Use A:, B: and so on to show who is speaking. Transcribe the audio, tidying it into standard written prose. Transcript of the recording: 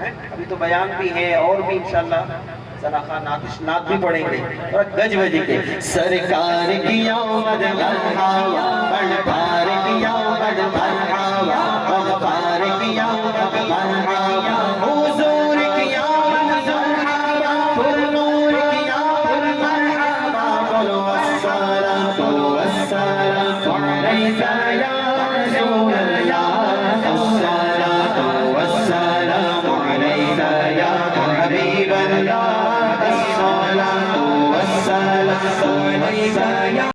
A: ابھی تو بیان بھی ہے اور بھی انشاءاللہ صلاح نعت بھی پڑھیں گے اور گج بجی کے سرکار کی آمد مرحبا بڑھار کی آمد مرحبا بڑھار کی آمد مرحبا حضور کی آمد مرحبا پر نور کی آمد مرحبا بولو الصلاۃ والسلام علیک یا رسول اللہ الصلاۃ والسلام علیک یا حبیب اللہ الصلاۃ والسلام علیک